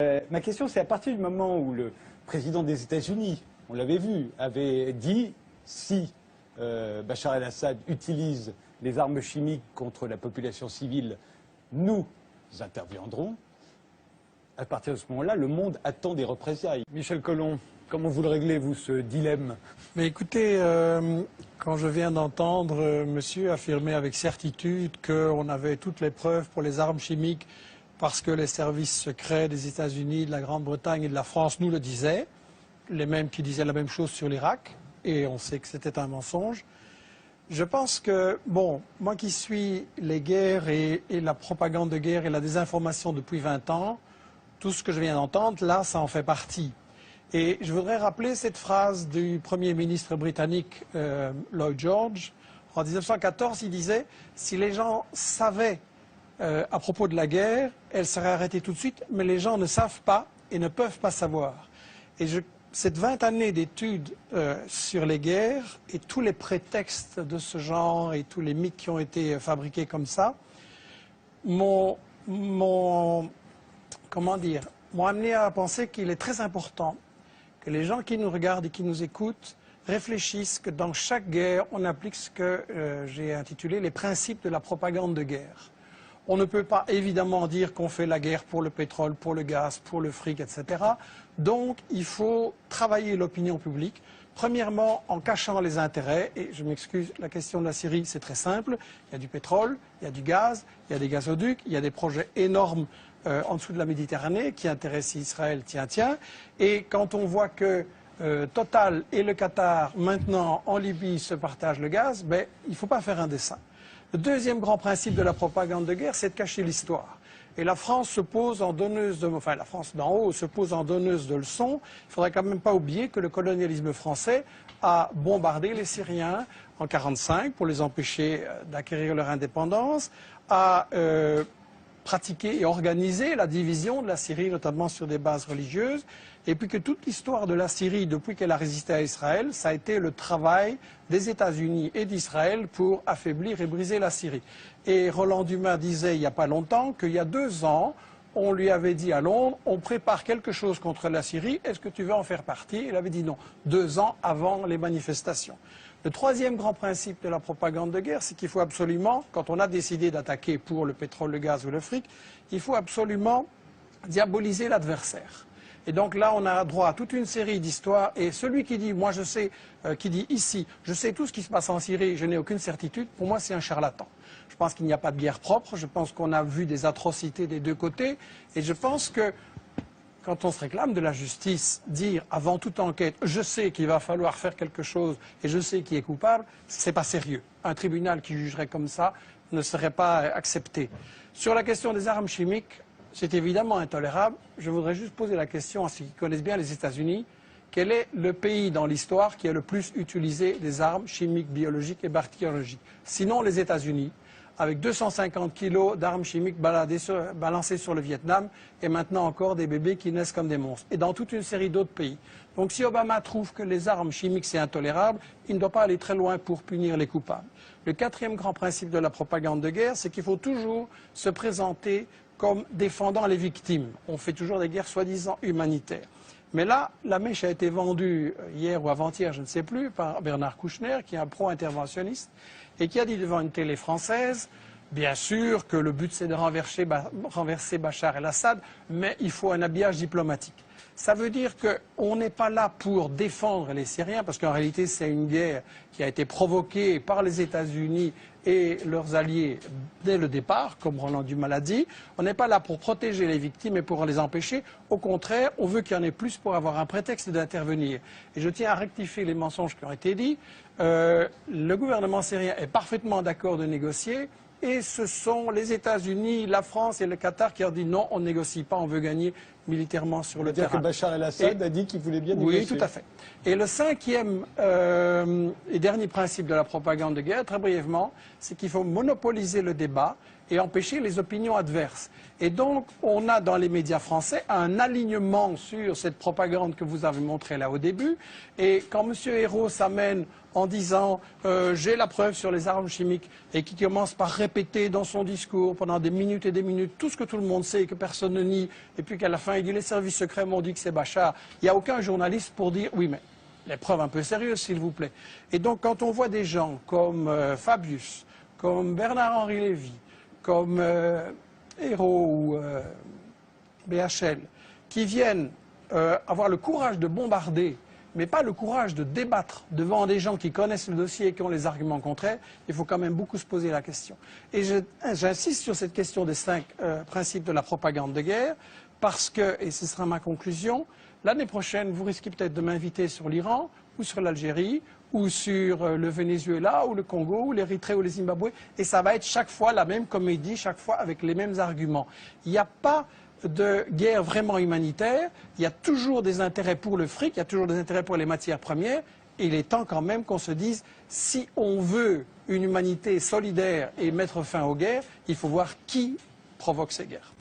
Ma question, c'est à partir du moment où le président des États-Unis, on l'avait vu, avait dit si Bachar el-Assad utilise les armes chimiques contre la population civile, nous interviendrons. À partir de ce moment-là, le monde attend des représailles. Michel Colomb, comment vous le réglez, vous, ce dilemme? Mais écoutez, quand je viens d'entendre monsieur affirmer avec certitude qu'on avait toutes les preuves pour les armes chimiques parce que les services secrets des États-Unis, de la Grande-Bretagne et de la France nous le disaient, les mêmes qui disaient la même chose sur l'Irak, et on sait que c'était un mensonge. Je pense que, bon, moi qui suis les guerres et la propagande de guerre et la désinformation depuis 20 ans, tout ce que je viens d'entendre, là, ça en fait partie. Et je voudrais rappeler cette phrase du Premier ministre britannique Lloyd George. En 1914, il disait « Si les gens savaient à propos de la guerre, elle serait arrêtée tout de suite, mais les gens ne savent pas et ne peuvent pas savoir. » Et cette 20 années d'études sur les guerres et tous les prétextes de ce genre et tous les mythes qui ont été fabriqués comme ça m'ont amené à penser qu'il est très important que les gens qui nous regardent et qui nous écoutent réfléchissent que dans chaque guerre, on applique ce que j'ai intitulé les principes de la propagande de guerre. On ne peut pas évidemment dire qu'on fait la guerre pour le pétrole, pour le gaz, pour le fric, etc. Donc il faut travailler l'opinion publique, premièrement en cachant les intérêts. Et je m'excuse, la question de la Syrie, c'est très simple. Il y a du pétrole, il y a du gaz, il y a des gazoducs, il y a des projets énormes en dessous de la Méditerranée qui intéressent Israël, tiens. Et quand on voit que Total et le Qatar, maintenant en Libye, se partagent le gaz, ben, il ne faut pas faire un dessin. Le deuxième grand principe de la propagande de guerre, c'est de cacher l'histoire. Et la France se pose en donneuse la France d'en haut se pose en donneuse de leçons. Il ne faudrait quand même pas oublier que le colonialisme français a bombardé les Syriens en 1945 pour les empêcher d'acquérir leur indépendance, a pratiqué et organisé la division de la Syrie, notamment sur des bases religieuses, et puis que toute l'histoire de la Syrie, depuis qu'elle a résisté à Israël, ça a été le travail des États-Unis et d'Israël pour affaiblir et briser la Syrie. Et Roland Dumas disait il n'y a pas longtemps qu'il y a 2 ans, on lui avait dit à Londres, on prépare quelque chose contre la Syrie, est-ce que tu veux en faire partie? Il avait dit non, 2 ans avant les manifestations. Le troisième grand principe de la propagande de guerre, c'est qu'il faut absolument, quand on a décidé d'attaquer pour le pétrole, le gaz ou le fric, il faut absolument diaboliser l'adversaire. Et donc là, on a droit à toute une série d'histoires. Et celui qui dit, moi je sais, qui dit ici, je sais tout ce qui se passe en Syrie, je n'ai aucune certitude, pour moi c'est un charlatan. Je pense qu'il n'y a pas de guerre propre, je pense qu'on a vu des atrocités des deux côtés. Et je pense que quand on se réclame de la justice, dire avant toute enquête, je sais qu'il va falloir faire quelque chose et je sais qui est coupable, c'est pas sérieux. Un tribunal qui jugerait comme ça ne serait pas accepté. Sur la question des armes chimiques, c'est évidemment intolérable. Je voudrais juste poser la question à ceux qui connaissent bien les États-Unis. Quel est le pays dans l'histoire qui a le plus utilisé des armes chimiques, biologiques et bactériologiques? Sinon les États-Unis, avec 250 kilos d'armes chimiques balancées sur le Vietnam et maintenant encore des bébés qui naissent comme des monstres. Et dans toute une série d'autres pays. Donc si Obama trouve que les armes chimiques c'est intolérable, il ne doit pas aller très loin pour punir les coupables. Le quatrième grand principe de la propagande de guerre, c'est qu'il faut toujours se présenter comme défendant les victimes. On fait toujours des guerres soi-disant humanitaires. Mais là, la mèche a été vendue hier ou avant-hier, je ne sais plus, par Bernard Kouchner, qui est un pro-interventionniste, et qui a dit devant une télé française, bien sûr que le but c'est de renverser Bachar el-Assad, mais il faut un habillage diplomatique. Ça veut dire qu'on n'est pas là pour défendre les Syriens, parce qu'en réalité c'est une guerre qui a été provoquée par les États-Unis et leurs alliés dès le départ, comme Roland Dumas l'a dit. On n'est pas là pour protéger les victimes et pour les empêcher. Au contraire, on veut qu'il y en ait plus pour avoir un prétexte d'intervenir. Et je tiens à rectifier les mensonges qui ont été dits. Le gouvernement syrien est parfaitement d'accord de négocier. Et ce sont les États-Unis, la France et le Qatar qui ont dit non, on ne négocie pas, on veut gagner militairement sur le terrain. C'est-à-dire que Bachar el-Assad a dit qu'il voulait bien négocier. Oui, tout à fait. Et le cinquième et dernier principe de la propagande de guerre, très brièvement, c'est qu'il faut monopoliser le débat et empêcher les opinions adverses. Et donc, on a dans les médias français un alignement sur cette propagande que vous avez montrée là au début. Et quand M. Hérault s'amène en disant j'ai la preuve sur les armes chimiques et qui commence par répéter dans son discours pendant des minutes et des minutes tout ce que tout le monde sait et que personne ne nie, et puis qu'à la fin il dit les services secrets m'ont dit que c'est Bachar, il n'y a aucun journaliste pour dire oui mais les preuves un peu sérieuses s'il vous plaît. Et donc quand on voit des gens comme Fabius, comme Bernard-Henri Lévy, comme Hérault ou BHL, qui viennent avoir le courage de bombarder, mais pas le courage de débattre devant des gens qui connaissent le dossier et qui ont les arguments contraires, il faut quand même beaucoup se poser la question. Et j'insiste sur cette question des 5 principes de la propagande de guerre, parce que, et ce sera ma conclusion, l'année prochaine, vous risquez peut-être de m'inviter sur l'Iran, ou sur l'Algérie, ou sur le Venezuela, ou le Congo, ou l'Érythrée, ou le Zimbabwe, et ça va être chaque fois la même comédie, chaque fois avec les mêmes arguments. Il n'y a pas de guerre vraiment humanitaire, il y a toujours des intérêts pour le fric, il y a toujours des intérêts pour les matières premières, et il est temps quand même qu'on se dise, si on veut une humanité solidaire et mettre fin aux guerres, il faut voir qui provoque ces guerres.